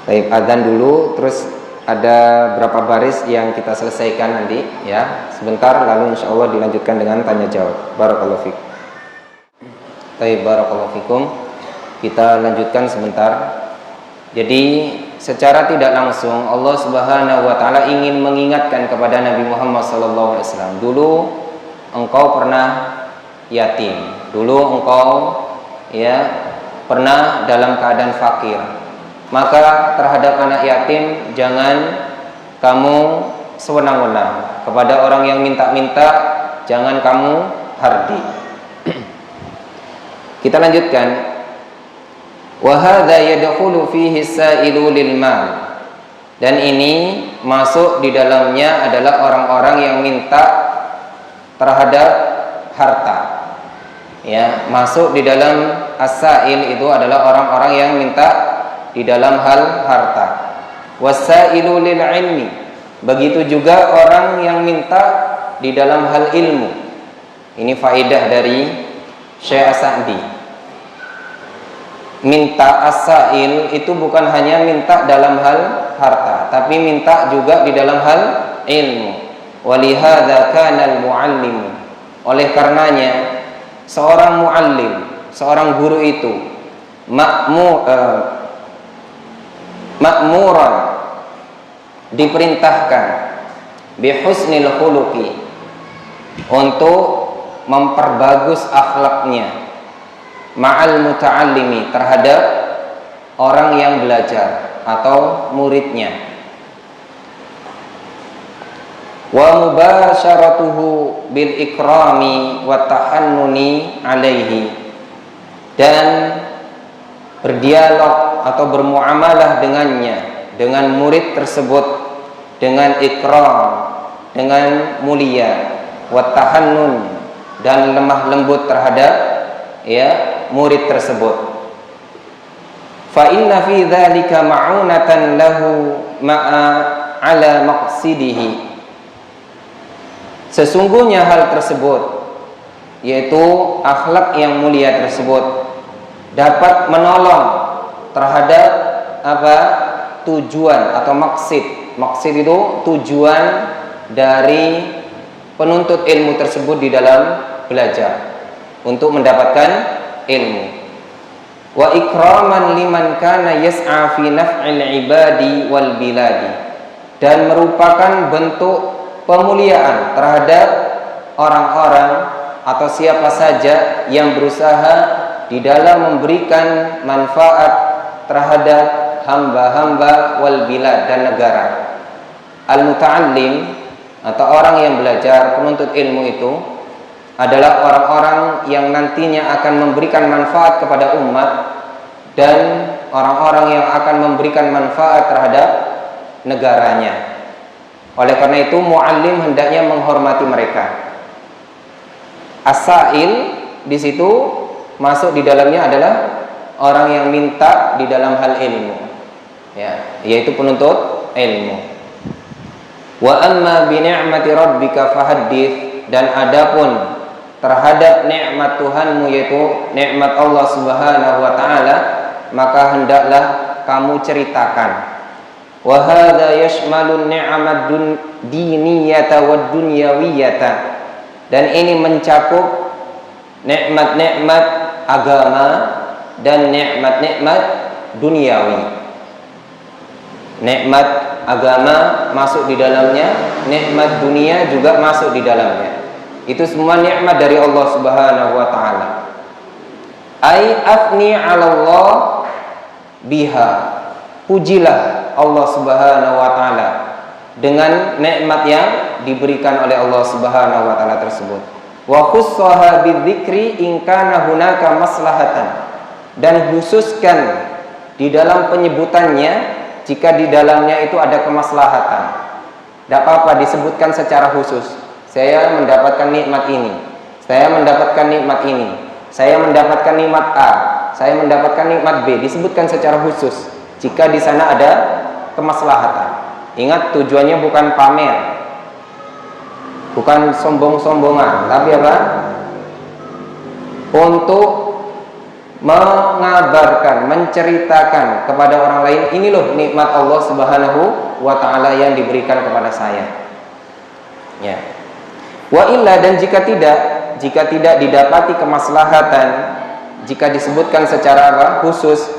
Baik, adzan dulu, terus ada berapa baris yang kita selesaikan nanti ya, sebentar, lalu insyaallah dilanjutkan dengan tanya jawab. Barakallahu fiik. Baik, barakallahu fikum. Kita lanjutkan sebentar. Jadi secara tidak langsung Allah Subhanahu wa taala ingin mengingatkan kepada Nabi Muhammad SAW, dulu engkau pernah yatim, dulu engkau ya pernah dalam keadaan fakir, maka terhadap anak yatim jangan kamu sewenang-wenang, kepada orang yang minta-minta jangan kamu hardi. Kita lanjutkan. Wa hadza yadkhulu fihi as-sa'ilu lil mal, dan ini masuk di dalamnya adalah orang-orang yang minta terhadap harta. Ya, masuk di dalam as-sa'il itu adalah orang-orang yang minta di dalam hal harta. Was-sa'ilu lil ilmi, begitu juga orang yang minta di dalam hal ilmu. Ini faedah dari Syekh As-Sa'di. Minta as-sa'il itu bukan hanya minta dalam hal harta, tapi minta juga di dalam hal ilmu. Walihadza kana al-muallim. Oleh karenanya seorang muallim, seorang guru itu ma'muran, diperintahkan bihusnil khuluqi, untuk memperbagus akhlaknya, ma'al muta'allimi, terhadap orang yang belajar atau muridnya, wa mubasyaratuhu bil ikrami wa tahannuni alaihi, dan berdialog atau bermuamalah dengannya, dengan murid tersebut dengan ikram, dengan mulia, wa tahannun, dan lemah lembut terhadap murid tersebut. Fa inna fi dzalika ma'unatan lahu ma'a ala maqsidihi. Sesungguhnya hal tersebut, yaitu akhlak yang mulia tersebut, dapat menolong terhadap tujuan atau maksud. Maksud itu tujuan dari penuntut ilmu tersebut di dalam belajar untuk mendapatkan ilmu. Wa ikraman liman kana yas'a fi naf'il ibadi wal biladi, dan merupakan bentuk pemuliaan terhadap orang-orang atau siapa saja yang berusaha di dalam memberikan manfaat terhadap hamba-hamba wal bilad, dan negara. Al-muta'allim atau orang yang belajar, penuntut ilmu itu adalah orang-orang yang nantinya akan memberikan manfaat kepada umat dan orang-orang yang akan memberikan manfaat terhadap negaranya. Oleh karena itu muallim hendaknya menghormati mereka. As-sa'il di situ masuk di dalamnya adalah orang yang minta di dalam hal ilmu, yaitu penuntut ilmu. Wa amma bi ni'mati rabbika fahaddits, dan adapun terhadap nikmat Tuhanmu, yaitu nikmat Allah Subhanahu wa taala, maka hendaklah kamu ceritakan. Wa hadza yashmalu ni'amad diniyata wad dunyawiyata, dan ini mencakup nikmat-nikmat agama dan nikmat-nikmat duniawi. Nikmat agama masuk di dalamnya, nikmat dunia juga masuk di dalamnya. Itu semua nikmat dari Allah Subhanahu wa taala. Ai afni 'ala Allah biha, pujilah Allah Subhanahu wa taala dengan nikmat yang diberikan oleh Allah Subhanahu wa taala tersebut. Wa khussaha bidzikri in kana hunaka maslahatan, dan khususkan di dalam penyebutannya jika di dalamnya itu ada kemaslahatan. Tidak apa-apa disebutkan secara khusus. Saya mendapatkan nikmat ini, saya mendapatkan nikmat ini, saya mendapatkan nikmat A, saya mendapatkan nikmat B, disebutkan secara khusus jika di sana ada kemaslahatan. Ingat, tujuannya bukan pamer, bukan sombong-sombongan, tapi apa? Untuk mengabarkan, menceritakan kepada orang lain, ini loh nikmat Allah Subhanahu wa taala yang diberikan kepada saya. Ya. Wa illa, dan jika tidak didapati kemaslahatan, jika disebutkan secara khusus,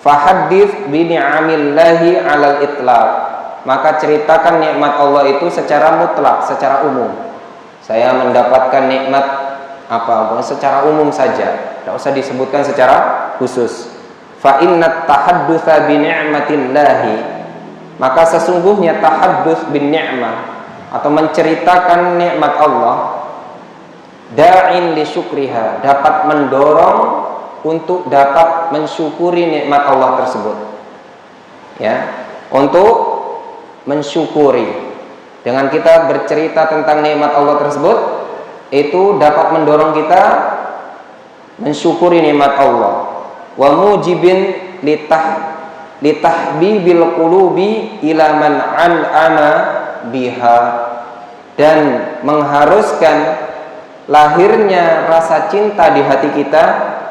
fahaddits bi ni'amillahi 'alal itlaq, maka ceritakan nikmat Allah itu secara mutlak, secara umum. Saya mendapatkan nikmat apa secara umum saja, tidak usah disebutkan secara khusus. Fa innat tahaddutsa bi ni'matillahi, maka sesungguhnya tahadduts bin ni'mah atau menceritakan nikmat Allah, da'in li syukriha, dapat mendorong untuk dapat mensyukuri nikmat Allah tersebut. Ya, untuk mensyukuri. Dengan kita bercerita tentang nikmat Allah tersebut, itu dapat mendorong kita mensyukuri nikmat Allah. Wa mujibin litahbibil qulubi ila man an'ama biha, dan mengharuskan lahirnya rasa cinta di hati kita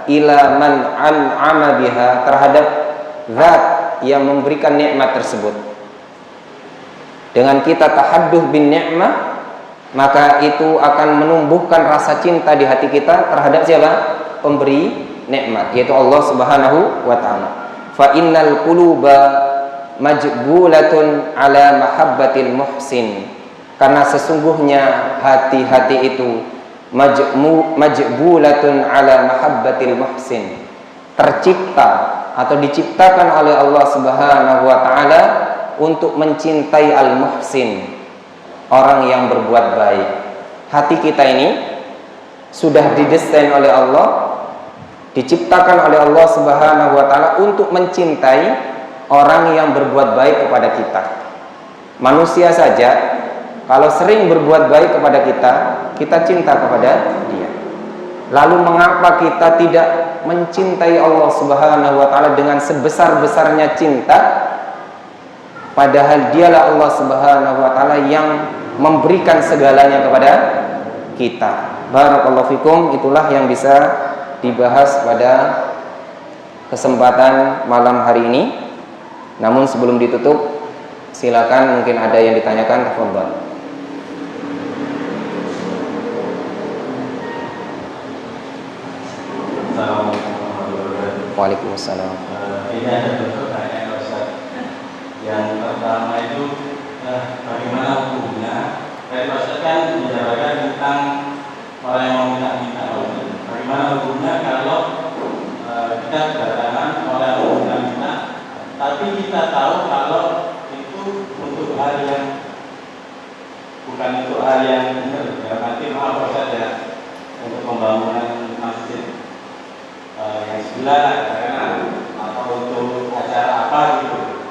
ila man an'ama biha, terhadap zat yang memberikan nikmat tersebut. Dengan kita tahadduh bin ni'mah, maka itu akan menumbuhkan rasa cinta di hati kita terhadap siapa? Pemberi nikmat, yaitu Allah Subhanahu wa taala. Fa innal quluba majbulatun ala mahabbatil muhsin, karena sesungguhnya hati-hati itu majbulatun ala mahabbatil muhsin, tercipta atau diciptakan oleh Allah Subhanahu wa taala untuk mencintai al-muhsin, orang yang berbuat baik. Hati kita ini sudah didesain oleh Allah, diciptakan oleh Allah Subhanahu wa taala untuk mencintai orang yang berbuat baik kepada kita. Manusia saja kalau sering berbuat baik kepada kita, kita cinta kepada dia. Lalu mengapa kita tidak mencintai Allah Subhanahu wa taala dengan sebesar-besarnya cinta, padahal dialah Allah Subhanahu wa taala yang memberikan segalanya kepada kita. Barakallahu fikum. Itulah yang bisa dibahas pada kesempatan malam hari ini. Namun sebelum ditutup, silakan mungkin ada yang ditanyakan. Tafadhol. Waalaikumsalam. Ini ada bentuk pertanyaan Ustaz. Yang pertama itu bagaimana hukumnya? Tadi Ustaz kan menjelaskan tentang orang yang meminta-minta. Bagaimana hukumnya kalau kita kedatangan orang yang meminta-minta, tapi kita tahu kalau itu untuk hal yang bukan untuk hal yang benar. Nanti maaf Ustaz ya, untuk pembangunan masjid yang sebelah karena atau untuk acara apa gitu,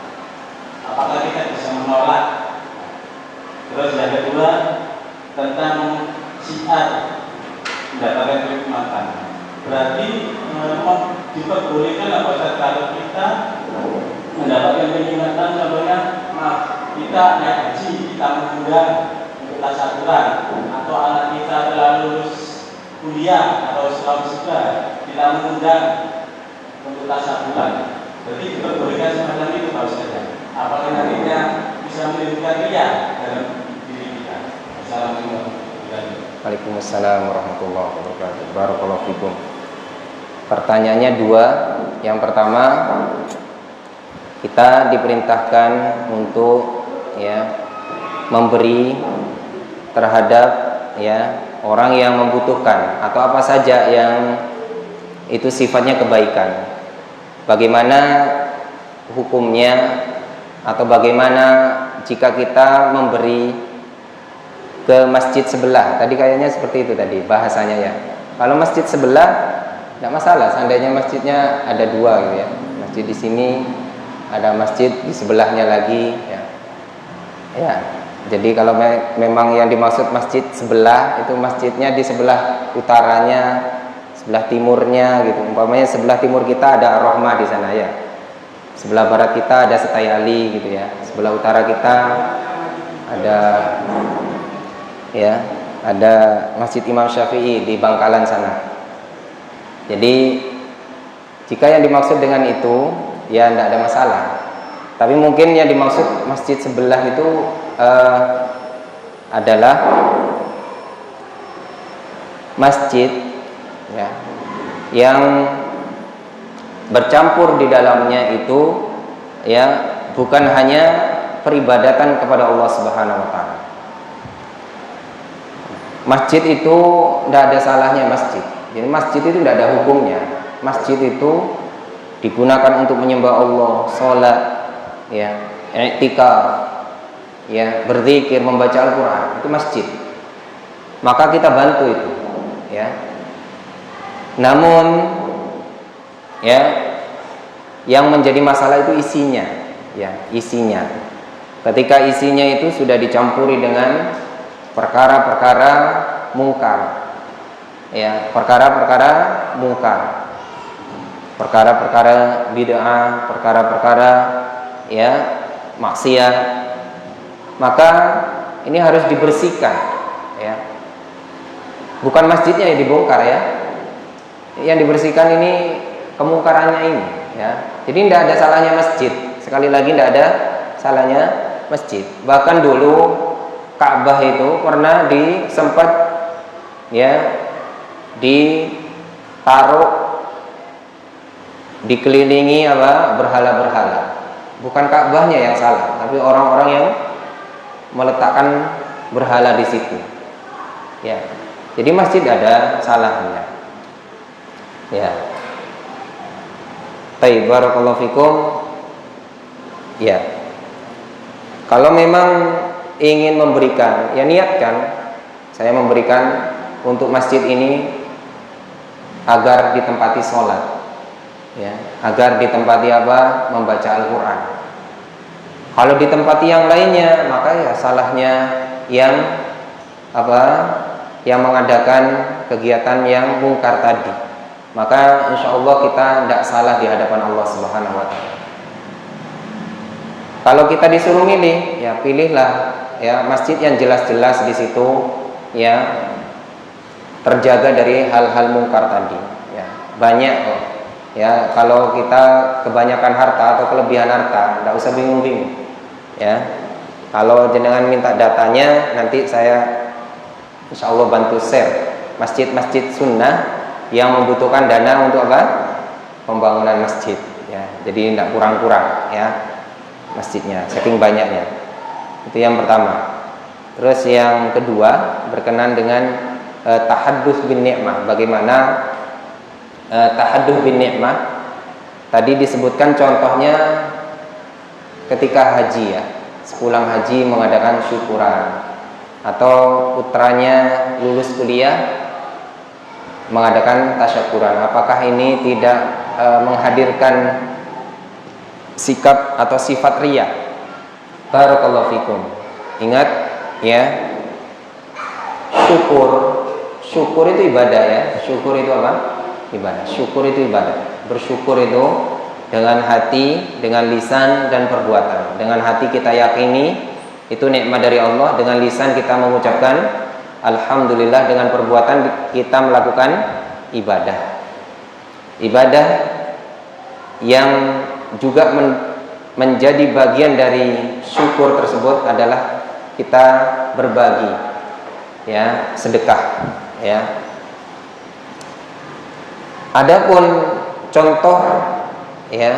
apakah kita bisa menolak? Terus yang kedua tentang syiar mendapatkan kenikmatan, berarti diperbolehkan apa kalau kita mendapatkan kenikmatan, contohnya kita naik haji, kita mengundang untuk tasyakuran, atau anak kita telah lulus kuliah atau setelah wisuda kita mengundang untuk tasyakuran, berarti diperbolehkan semacam itu Pak Ustaz. Apakah nantinya bisa menimbulkan riya dalam diri kita? Assalamualaikum. Waalaikumsalam warahmatullahi wabarakatuh. Barakallahu fikum. Pertanyaannya dua. Yang pertama, kita diperintahkan untuk memberi terhadap orang yang membutuhkan atau apa saja yang itu sifatnya kebaikan. Bagaimana hukumnya atau bagaimana jika kita memberi ke masjid sebelah? Tadi kayaknya seperti itu tadi bahasanya ya. Kalau masjid sebelah tidak masalah, seandainya masjidnya ada dua gitu ya. Masjid di sini ada masjid di sebelahnya lagi ya. Jadi kalau memang yang dimaksud masjid sebelah itu masjidnya di sebelah utaranya, sebelah timurnya gitu. Umpamanya sebelah timur kita ada Ar-Rahmah di sana ya. Sebelah barat kita ada Setai Ali gitu ya. Sebelah utara kita ada Masjid Imam Syafi'i di Bangkalan sana. Jadi jika yang dimaksud dengan itu ya tidak ada masalah. Tapi mungkin yang dimaksud masjid sebelah itu adalah masjid yang bercampur di dalamnya itu bukan hanya peribadatan kepada Allah Subhanahu wa taala. Masjid itu tidak ada salahnya masjid. Jadi masjid itu tidak ada hukumnya. Masjid itu digunakan untuk menyembah Allah, sholat, i'tikaf, berzikir, membaca Al-Quran, itu masjid. Maka kita bantu itu, Namun, yang menjadi masalah itu isinya, isinya. Ketika isinya itu sudah dicampuri dengan perkara-perkara mungkar, perkara-perkara mungkar, perkara-perkara bid'ah, perkara-perkara maksiat, maka ini harus dibersihkan, bukan masjidnya yang dibongkar ya. Yang dibersihkan ini kemungkarannya ini ya. Jadi tidak ada salahnya masjid. Sekali lagi tidak ada salahnya masjid. Bahkan dulu Ka'bah itu pernah sempat ya ditaruh dikelilingi berhala-berhala. Bukan Ka'bahnya yang salah, tapi orang-orang yang meletakkan berhala di situ. Ya. Jadi masjid ada salahnya. Ya. Baik, barakallahu fikum. Ya. Kalau memang ingin memberikan, ya niatkan saya memberikan untuk masjid ini agar ditempati sholat, ya, agar ditempati membaca Al-Quran. Kalau ditempati yang lainnya, maka ya salahnya yang yang mengadakan kegiatan yang mungkar tadi. Maka insya Allah kita tidak salah di hadapan Allah Subhanahu Wa Taala. Kalau kita disuruh milih, ya pilihlah ya masjid yang jelas-jelas di situ ya terjaga dari hal-hal mungkar tadi. Ya, banyak kok. Ya, kalau kita kebanyakan harta atau kelebihan harta, tidak usah bingung-bingung. Ya, kalau jenengan minta datanya, nanti saya insya Allah bantu share masjid-masjid sunnah yang membutuhkan dana untuk pembangunan masjid. Ya, jadi tidak kurang-kurang ya masjidnya, saking banyaknya. Itu yang pertama. Terus yang kedua berkenaan dengan tahadduts bin ni'mah. Bagaimana tahadduts bin ni'mah? Tadi disebutkan contohnya ketika haji ya, sepulang haji mengadakan syukuran, atau putranya lulus kuliah mengadakan tasyakuran. Apakah ini tidak menghadirkan sikap atau sifat riya? Barakallahu fikum. Ingat ya, syukur itu ibadah ya. Syukur itu apa? Ibadah. Syukur itu ibadah. Bersyukur itu dengan hati, dengan lisan dan perbuatan. Dengan hati kita yakini itu nikmat dari Allah, dengan lisan kita mengucapkan alhamdulillah, dengan perbuatan kita melakukan ibadah. Ibadah yang juga menjadi bagian dari syukur tersebut adalah kita berbagi ya, sedekah ya. Adapun contoh ya,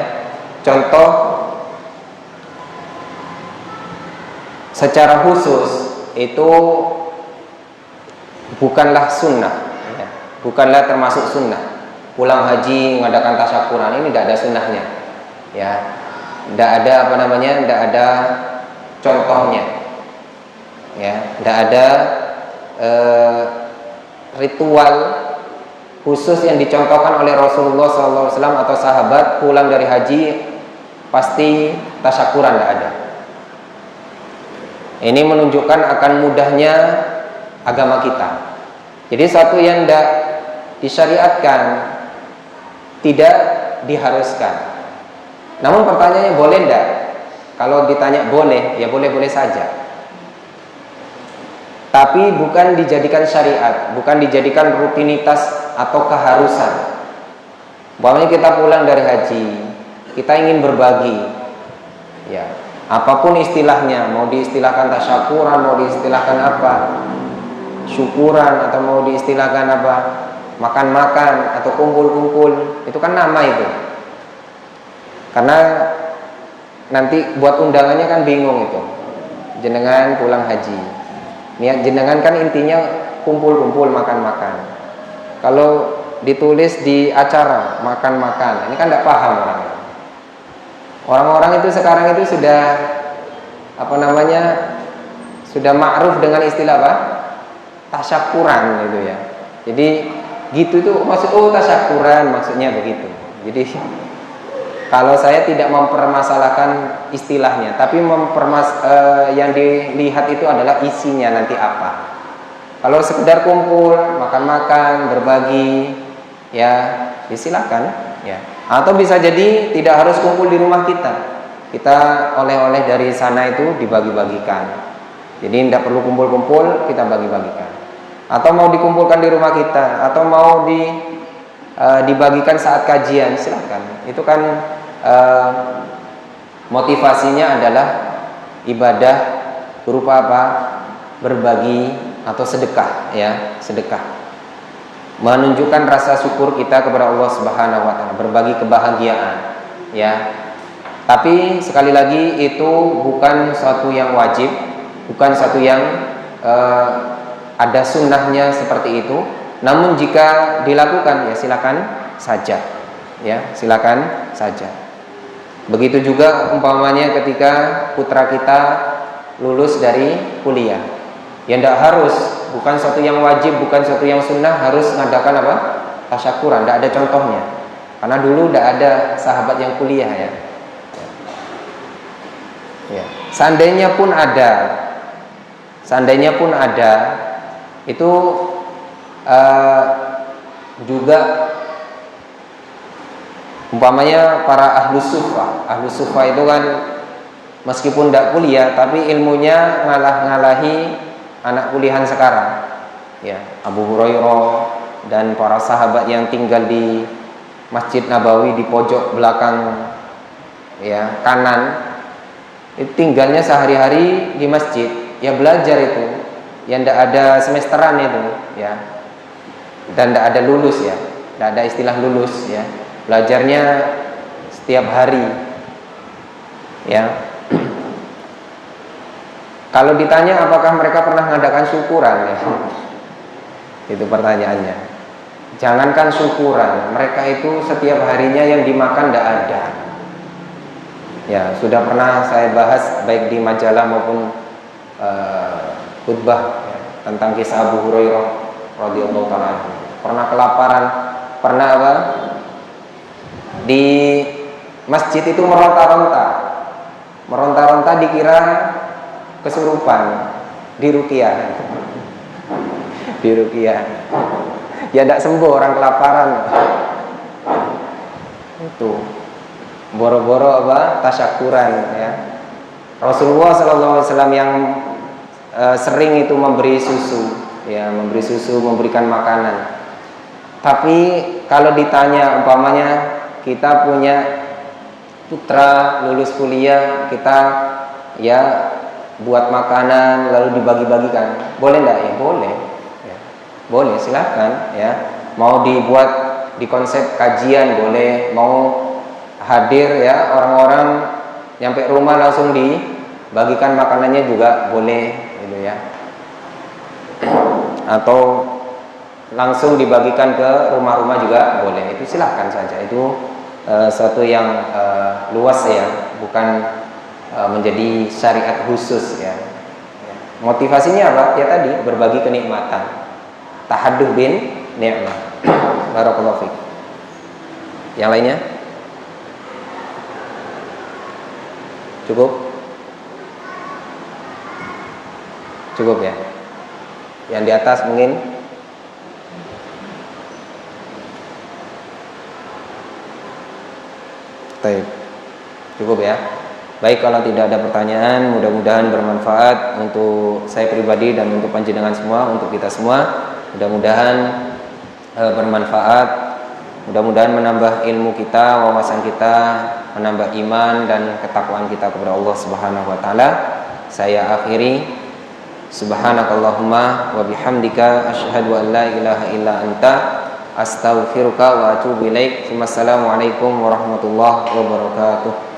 contoh secara khusus itu bukanlah sunnah ya, bukanlah termasuk sunnah. Pulang haji mengadakan tasyakuran ini tidak ada sunnahnya ya, tidak ada tidak ada contohnya ya, tidak ada ritual khusus yang dicontohkan oleh Rasulullah SAW atau sahabat pulang dari haji pasti tasyakuran, tidak ada. Ini menunjukkan akan mudahnya agama kita. Jadi satu yang tidak disyariatkan, tidak diharuskan. Namun pertanyaannya boleh tidak? Kalau ditanya boleh, ya boleh-boleh saja. Tapi bukan dijadikan syariat, bukan dijadikan rutinitas atau keharusan. Umpamanya kita pulang dari haji, kita ingin berbagi, ya apapun istilahnya, mau diistilahkan tasyakuran, mau diistilahkan apa, syukuran, atau mau diistilahkan apa, makan-makan atau kumpul-kumpul, itu kan nama itu. Karena nanti buat undangannya kan bingung itu. Jenengan pulang haji, niat jenengan kan intinya kumpul-kumpul, makan-makan. Kalau ditulis di acara makan-makan, ini kan tidak paham orang. Orang-orang itu sekarang itu sudah sudah ma'ruf dengan istilah apa? Tasyakuran gitu ya. Jadi gitu itu maksud tasyakuran maksudnya begitu. Jadi kalau saya tidak mempermasalahkan istilahnya, tapi yang dilihat itu adalah isinya nanti apa. Kalau sekedar kumpul, makan-makan, berbagi, ya silakan ya. Atau bisa jadi tidak harus kumpul di rumah kita. Kita oleh-oleh dari sana itu dibagi-bagikan. Jadi tidak perlu kumpul-kumpul, kita bagi-bagikan. atau mau dikumpulkan di rumah kita, atau mau dibagikan saat kajian, silahkan. Itu kan motivasinya adalah ibadah berupa apa? Berbagi atau sedekah, ya, sedekah. Menunjukkan rasa syukur kita kepada Allah Subhanahu wa taala, berbagi kebahagiaan, ya. Tapi sekali lagi itu bukan suatu yang wajib, bukan suatu yang ada sunnahnya seperti itu. Namun jika dilakukan, ya silakan saja, ya silakan saja. Begitu juga umpamanya ketika putra kita lulus dari kuliah, ya tidak harus, bukan suatu yang wajib, bukan suatu yang sunnah harus mengadakan apa? Tasyakuran, tidak ada contohnya. Karena dulu tidak ada sahabat yang kuliah, ya. Ya. Seandainya pun ada, itu juga umpamanya para ahlus sufa itu kan meskipun tidak kuliah tapi ilmunya ngalahi anak kuliahan sekarang, ya. Abu Hurairah dan para sahabat yang tinggal di Masjid Nabawi di pojok belakang, ya, kanan, itu tinggalnya sehari-hari di masjid, ya belajar itu, yang tidak ada semesteran itu, ya. Dan tidak ada lulus, ya, tidak ada istilah lulus, ya, belajarnya setiap hari, ya. Kalau ditanya apakah mereka pernah mengadakan syukuran, ya, itu pertanyaannya. Jangankan syukuran, mereka itu setiap harinya yang dimakan tidak ada, ya. Sudah pernah saya bahas baik di majalah maupun khutbah, ya, tentang kisah Abu Hurairah radhiyallahu ta'ala. Pernah kelaparan, pernah apa? Di masjid itu meronta-ronta dikira kesurupan, diruqyah. Ya tidak sembuh, orang kelaparan. Itu boro-boro apa? Tasyakuran, ya. Rasulullah SAW yang sering itu memberi susu, ya, memberikan makanan. Tapi kalau ditanya umpamanya kita punya putra lulus kuliah, kita ya buat makanan lalu dibagi-bagikan, boleh enggak? Ya boleh, ya. Boleh, silakan, ya. Mau dibuat di konsep kajian boleh, mau hadir, ya, orang-orang nyampe rumah langsung dibagikan makanannya juga boleh, gitu, ya. Atau langsung dibagikan ke rumah-rumah juga boleh, itu silahkan saja. Itu satu yang luas, ya, bukan menjadi syariat khusus, ya. Motivasinya apa? Ya tadi, berbagi kenikmatan, tahadduh bin ni'mah. Barakallahu fiik. Yang lainnya? Cukup, ya. Yang di atas mungkin. Cukup, ya. Baik, kalau tidak ada pertanyaan, mudah-mudahan bermanfaat untuk saya pribadi dan untuk panjenengan semua, untuk kita semua. Mudah-mudahan bermanfaat, mudah-mudahan menambah ilmu kita, wawasan kita, menambah iman dan ketakwaan kita kepada Allah Subhanahu wa taala. Saya akhiri, subhanakallahumma wa bihamdika asyhadu an la ilaha illa anta astaghfiruka wa atubu ilaik. Wassalamualaikum warahmatullahi wabarakatuh.